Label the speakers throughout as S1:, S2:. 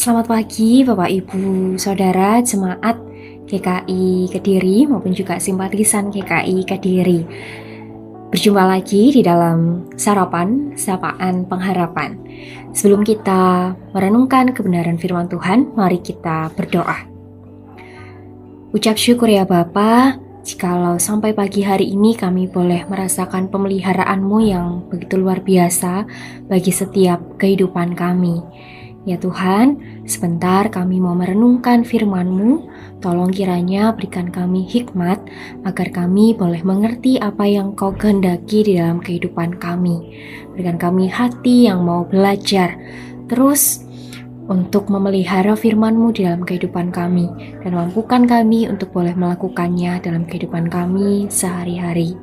S1: Selamat pagi Bapak Ibu, Saudara Jemaat GKI Kediri maupun juga simpatisan GKI Kediri. Berjumpa lagi di dalam Sarapan Sapaan Pengharapan. Sebelum kita merenungkan kebenaran firman Tuhan, mari kita berdoa. Ucap syukur ya Bapa, jikalau sampai pagi hari ini kami boleh merasakan pemeliharaan-Mu yang begitu luar biasa bagi setiap kehidupan kami. Ya Tuhan, sebentar kami mau merenungkan firman-Mu, tolong kiranya berikan kami hikmat agar kami boleh mengerti apa yang Kau kehendaki di dalam kehidupan kami. Berikan kami hati yang mau belajar terus untuk memelihara firman-Mu di dalam kehidupan kami dan mampukan kami untuk boleh melakukannya dalam kehidupan kami sehari-hari.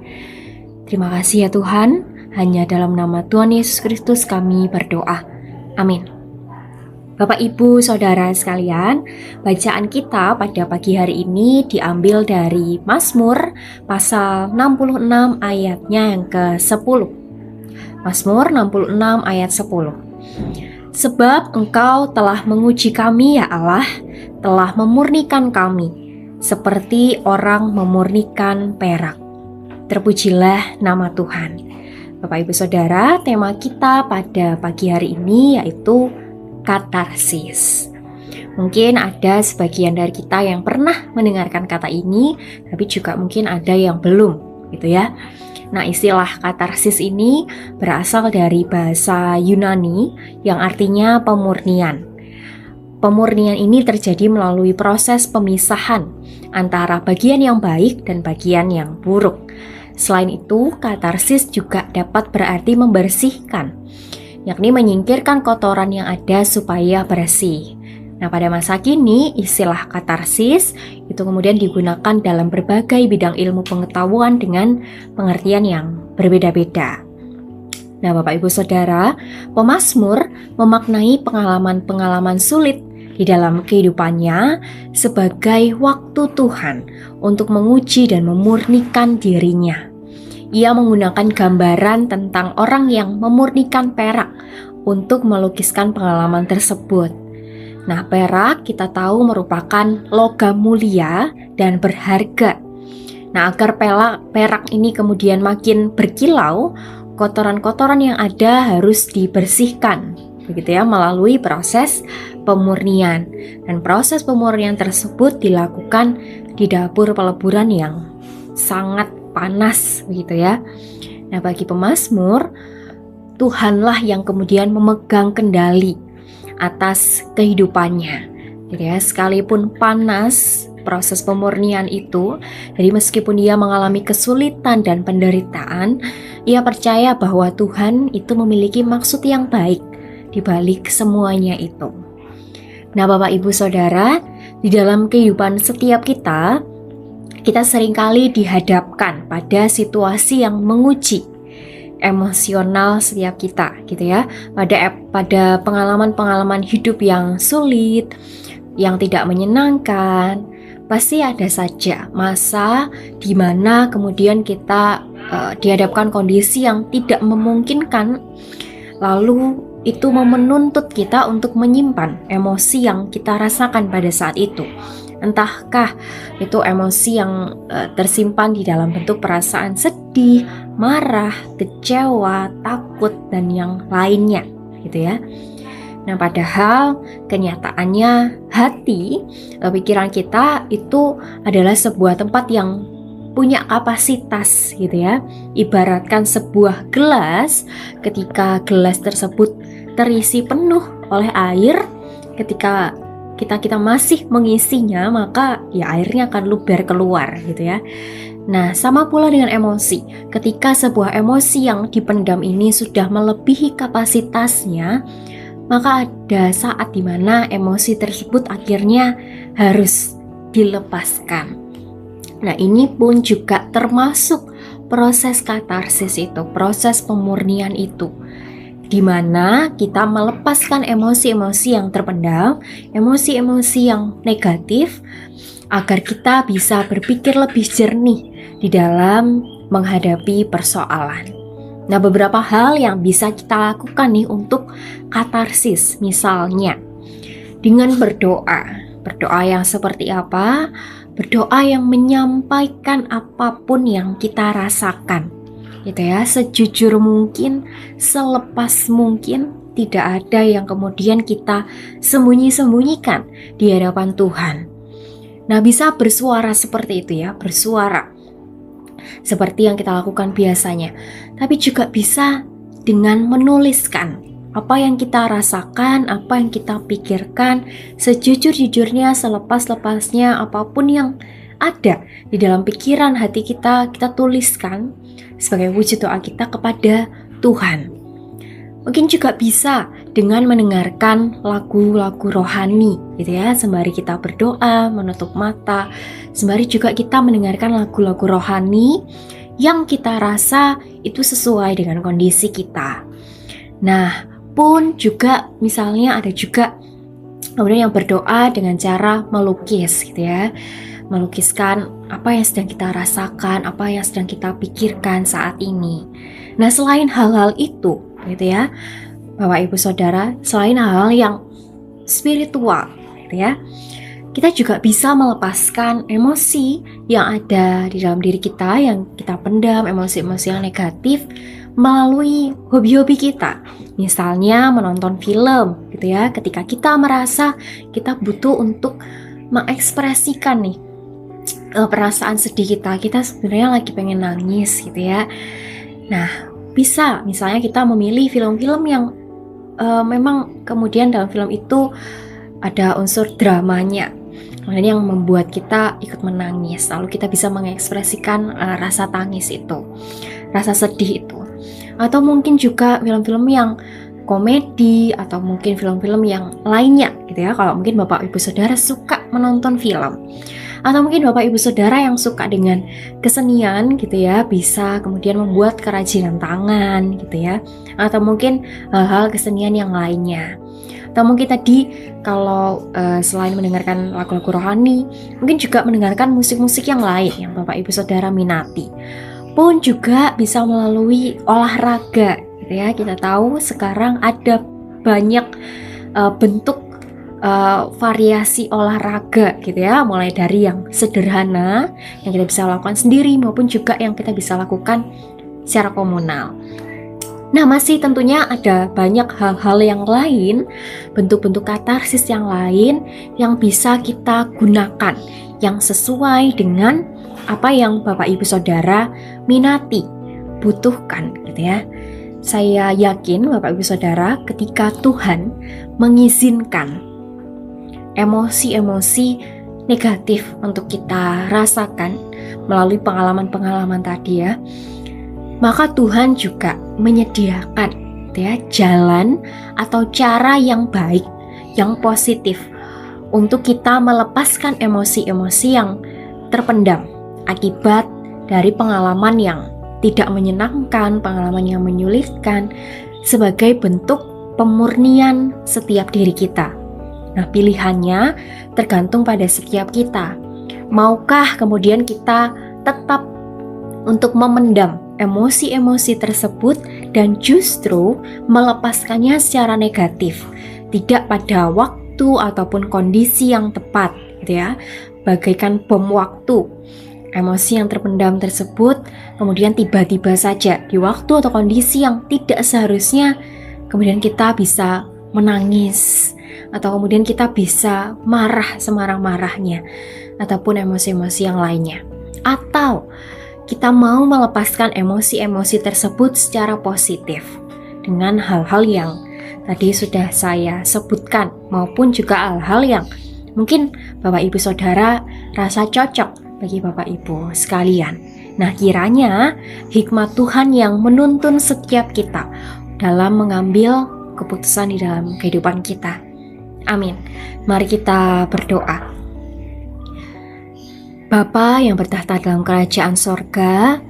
S1: Terima kasih ya Tuhan, hanya dalam nama Tuhan Yesus Kristus kami berdoa. Amin. Bapak Ibu Saudara sekalian, bacaan kita pada pagi hari ini diambil dari Mazmur pasal 66 ayatnya yang ke-10. Mazmur 66 ayat 10. Sebab Engkau telah menguji kami ya Allah, telah memurnikan kami, seperti orang memurnikan perak. Terpujilah nama Tuhan. Bapak Ibu Saudara, tema kita pada pagi hari ini yaitu katarsis. Mungkin ada sebagian dari kita yang pernah mendengarkan kata ini, tapi juga mungkin ada yang belum, gitu ya. Nah, istilah katarsis ini berasal dari bahasa Yunani yang artinya pemurnian. Pemurnian ini terjadi melalui proses pemisahan antara bagian yang baik dan bagian yang buruk. Selain itu, katarsis juga dapat berarti membersihkan, yakni menyingkirkan kotoran yang ada supaya bersih. Nah, pada masa kini, istilah katarsis itu kemudian digunakan dalam berbagai bidang ilmu pengetahuan dengan pengertian yang berbeda-beda. Nah, Bapak Ibu Saudara, pemazmur memaknai pengalaman-pengalaman sulit di dalam kehidupannya sebagai waktu Tuhan untuk menguji dan memurnikan dirinya. Ia menggunakan gambaran tentang orang yang memurnikan perak untuk melukiskan pengalaman tersebut. Nah, perak kita tahu merupakan logam mulia dan berharga. Nah, agar perak ini kemudian makin berkilau, kotoran-kotoran yang ada harus dibersihkan, begitu ya, melalui proses pemurnian. Dan proses pemurnian tersebut dilakukan di dapur peleburan yang sangat panas, begitu ya. Nah, bagi pemazmur, Tuhanlah yang kemudian memegang kendali atas kehidupannya. Jadi ya, sekalipun panas proses pemurnian itu, jadi meskipun dia mengalami kesulitan dan penderitaan, ia percaya bahwa Tuhan itu memiliki maksud yang baik di balik semuanya itu. Nah, Bapak Ibu Saudara, di dalam kehidupan setiap kita seringkali dihadapkan pada situasi yang menguji emosional setiap kita, gitu ya. Pada pengalaman-pengalaman hidup yang sulit, yang tidak menyenangkan, pasti ada saja masa di mana kemudian kita dihadapkan kondisi yang tidak memungkinkan, lalu itu menuntut kita untuk menyimpan emosi yang kita rasakan pada saat itu. Entahkah itu emosi yang tersimpan di dalam bentuk perasaan sedih, marah, kecewa, takut, dan yang lainnya, gitu ya. Nah, padahal kenyataannya hati, pikiran kita itu adalah sebuah tempat yang punya kapasitas, gitu ya. Ibaratkan sebuah gelas, ketika gelas tersebut terisi penuh oleh air, ketika kita masih mengisinya, maka ya airnya akan luber keluar, gitu ya. Nah, sama pula dengan emosi. Ketika sebuah emosi yang dipendam ini sudah melebihi kapasitasnya, maka ada saat di mana emosi tersebut akhirnya harus dilepaskan. Nah, ini pun juga termasuk proses katarsis itu, proses pemurnian itu, di mana kita melepaskan emosi-emosi yang terpendam, emosi-emosi yang negatif, agar kita bisa berpikir lebih jernih di dalam menghadapi persoalan. Nah, beberapa hal yang bisa kita lakukan nih untuk katarsis, misalnya dengan berdoa. Berdoa yang seperti apa? Berdoa yang menyampaikan apapun yang kita rasakan, gitu ya, sejujur mungkin, selepas mungkin. Tidak ada yang kemudian kita sembunyi-sembunyikan di hadapan Tuhan. Nah, bisa bersuara seperti itu ya, bersuara seperti yang kita lakukan biasanya. Tapi juga bisa dengan menuliskan apa yang kita rasakan, apa yang kita pikirkan, sejujur-jujurnya, selepas-lepasnya, apapun yang ada di dalam pikiran hati kita, kita tuliskan sebagai wujud doa kita kepada Tuhan. Mungkin juga bisa dengan mendengarkan lagu-lagu rohani, gitu ya, sembari kita berdoa, menutup mata, sembari juga kita mendengarkan lagu-lagu rohani yang kita rasa itu sesuai dengan kondisi kita. Nah, pun juga misalnya ada juga kemudian yang berdoa dengan cara melukis, gitu ya, melukiskan apa yang sedang kita rasakan, apa yang sedang kita pikirkan saat ini. Nah, selain hal-hal itu, gitu ya, Bapak Ibu Saudara, selain hal-hal yang spiritual, gitu ya, kita juga bisa melepaskan emosi yang ada di dalam diri kita, yang kita pendam, emosi-emosi yang negatif, melalui hobi-hobi kita. Misalnya menonton film, gitu ya, ketika kita merasa kita butuh untuk mengekspresikan nih perasaan sedih kita sebenarnya lagi pengen nangis, gitu ya. Nah, bisa misalnya kita memilih film-film yang memang kemudian dalam film itu ada unsur dramanya, kemudian yang membuat kita ikut menangis. Lalu kita bisa mengekspresikan rasa tangis itu, rasa sedih itu. Atau mungkin juga film-film yang komedi, atau mungkin film-film yang lainnya, gitu ya. Kalau mungkin Bapak Ibu Saudara suka menonton film, atau mungkin Bapak Ibu Saudara yang suka dengan kesenian, gitu ya, bisa kemudian membuat kerajinan tangan, gitu ya, atau mungkin hal-hal kesenian yang lainnya. Atau mungkin tadi kalau selain mendengarkan lagu-lagu rohani, mungkin juga mendengarkan musik-musik yang lain yang Bapak Ibu Saudara minati. Pun juga bisa melalui olahraga, gitu ya. Kita tahu sekarang ada banyak bentuk variasi olahraga, gitu ya, mulai dari yang sederhana yang kita bisa lakukan sendiri maupun juga yang kita bisa lakukan secara komunal. Nah, masih tentunya ada banyak hal-hal yang lain, bentuk-bentuk katarsis yang lain yang bisa kita gunakan, yang sesuai dengan apa yang Bapak Ibu Saudara minati, butuhkan, gitu ya. Saya yakin Bapak Ibu Saudara, ketika Tuhan mengizinkan emosi-emosi negatif untuk kita rasakan melalui pengalaman-pengalaman tadi ya, maka Tuhan juga menyediakan, gitu ya, jalan atau cara yang baik, yang positif untuk kita melepaskan emosi-emosi yang terpendam akibat dari pengalaman yang tidak menyenangkan, pengalaman yang menyulitkan, sebagai bentuk pemurnian setiap diri kita. Nah, pilihannya tergantung pada setiap kita. Maukah kemudian kita tetap untuk memendam emosi-emosi tersebut dan justru melepaskannya secara negatif, tidak pada waktu ataupun kondisi yang tepat, gitu ya, bagaikan bom waktu. Emosi yang terpendam tersebut kemudian tiba-tiba saja di waktu atau kondisi yang tidak seharusnya, kemudian kita bisa menangis, atau kemudian kita bisa marah semarah-marahnya, ataupun emosi-emosi yang lainnya. Atau kita mau melepaskan emosi-emosi tersebut secara positif dengan hal-hal yang tadi sudah saya sebutkan, maupun juga hal-hal yang mungkin Bapak Ibu Saudara rasa cocok bagi Bapak Ibu sekalian. Nah, kiranya hikmat Tuhan yang menuntun setiap kita dalam mengambil keputusan di dalam kehidupan kita. Amin. Mari kita berdoa. Bapa yang bertahta dalam kerajaan sorga,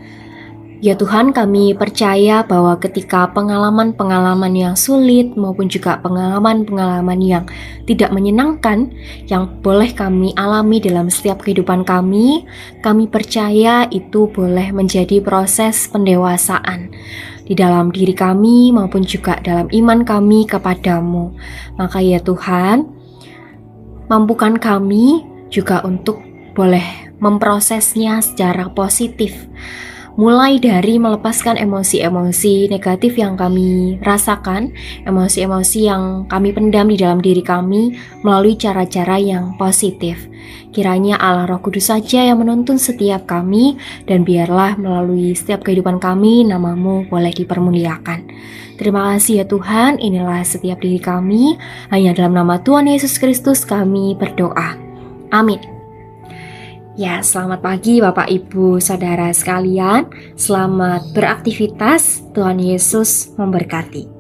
S1: ya Tuhan, kami percaya bahwa ketika pengalaman-pengalaman yang sulit maupun juga pengalaman-pengalaman yang tidak menyenangkan yang boleh kami alami dalam setiap kehidupan kami percaya itu boleh menjadi proses pendewasaan di dalam diri kami maupun juga dalam iman kami kepadamu. Maka ya Tuhan, mampukan kami juga untuk boleh memprosesnya secara positif. Mulai dari melepaskan emosi-emosi negatif yang kami rasakan, emosi-emosi yang kami pendam di dalam diri kami melalui cara-cara yang positif. Kiranya Allah Roh Kudus saja yang menuntun setiap kami, dan biarlah melalui setiap kehidupan kami nama-Mu boleh dipermuliakan. Terima kasih ya Tuhan, inilah setiap diri kami, hanya dalam nama Tuhan Yesus Kristus kami berdoa. Amin. Ya, selamat pagi Bapak Ibu Saudara sekalian. Selamat beraktivitas. Tuhan Yesus memberkati.